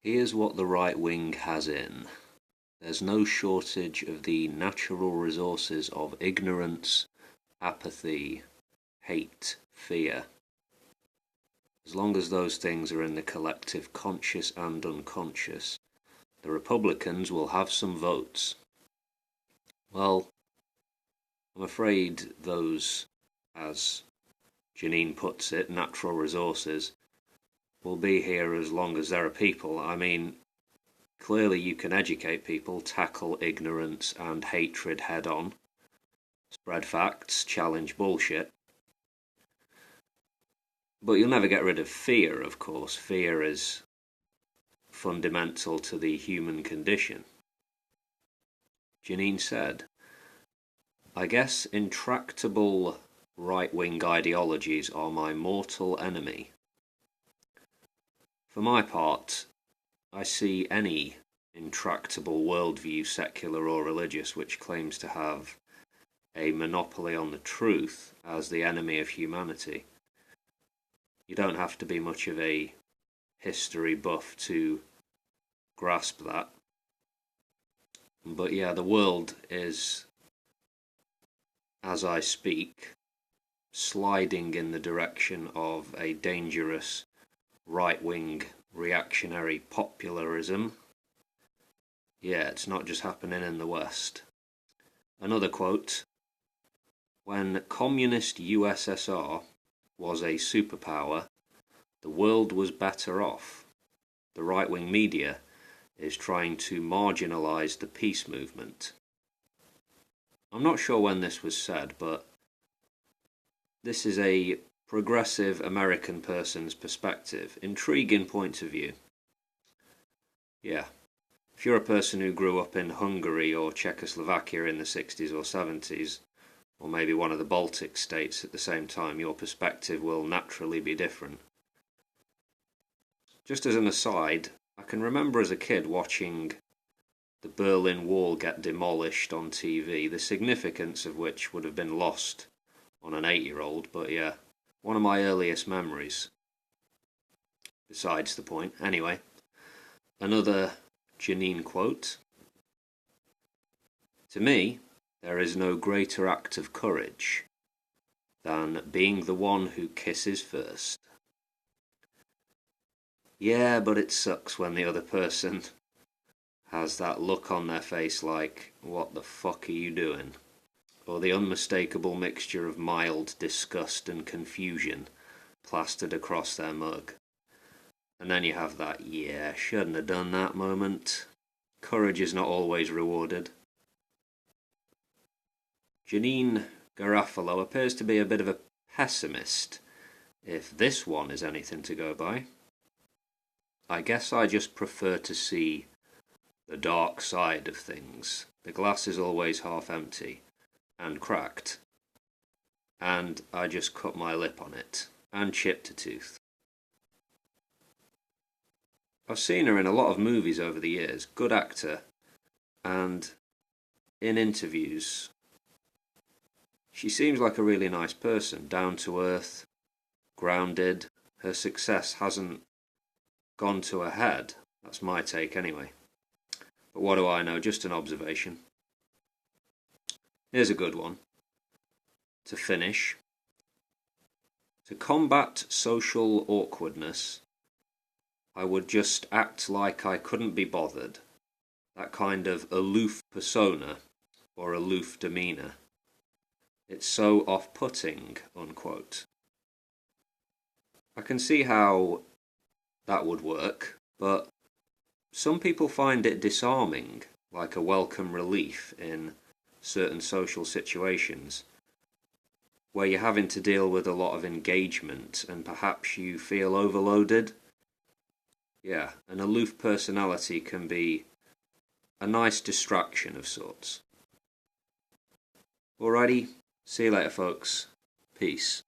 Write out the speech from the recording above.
Here's what the right wing has in. There's no shortage of the natural resources of ignorance, apathy, hate, fear. As long as those things are in the collective conscious and unconscious, the Republicans will have some votes. Well, I'm afraid those, as Janeane puts it, natural resources, will be here as long as there are people. I mean, clearly you can educate people, tackle ignorance and hatred head on, spread facts, challenge bullshit. But you'll never get rid of fear, of course. Fear is fundamental to the human condition. Janeane said, "I guess intractable right-wing ideologies are my mortal enemy. For my part, I see any intractable worldview, secular or religious, which claims to have a monopoly on the truth as the enemy of humanity. You don't have to be much of a history buff to grasp that. But yeah, the world is, as I speak, sliding in the direction of a dangerous right-wing reactionary popularism. Yeah, it's not just happening in the West." Another quote: "When communist USSR was a superpower, the world was better off. The right-wing media is trying to marginalize the peace movement." I'm not sure when this was said, but this is a progressive American person's perspective. Intriguing point of view. Yeah, if you're a person who grew up in Hungary or Czechoslovakia in the 60s or 70s, or maybe one of the Baltic states at the same time, your perspective will naturally be different. Just as an aside, I can remember as a kid watching the Berlin Wall get demolished on TV, the significance of which would have been lost on an 8-year-old, but yeah, one of my earliest memories. Besides the point. Anyway, another Janeane quote: "To me, there is no greater act of courage than being the one who kisses first." Yeah, but it sucks when the other person has that look on their face like, "What the fuck are you doing?" Or the unmistakable mixture of mild disgust and confusion plastered across their mug. And then you have that, "Yeah, shouldn't have done that" moment. Courage is not always rewarded. Janeane Garofalo appears to be a bit of a pessimist, if this one is anything to go by. "I guess I just prefer to see the dark side of things. The glass is always half empty and cracked, and I just cut my lip on it and chipped a tooth." I've seen her in a lot of movies over the years, good actor, and in interviews she seems like a really nice person, down to earth, grounded. Her success hasn't gone to her head, that's my take anyway. But what do I know, just an observation. Here's a good one. To finish: "To combat social awkwardness, I would just act like I couldn't be bothered. That kind of aloof persona or aloof demeanour. It's so off-putting," unquote. I can see how that would work, but some people find it disarming, like a welcome relief in certain social situations, where you're having to deal with a lot of engagement and perhaps you feel overloaded. Yeah, an aloof personality can be a nice distraction of sorts. Alrighty, see you later folks. Peace.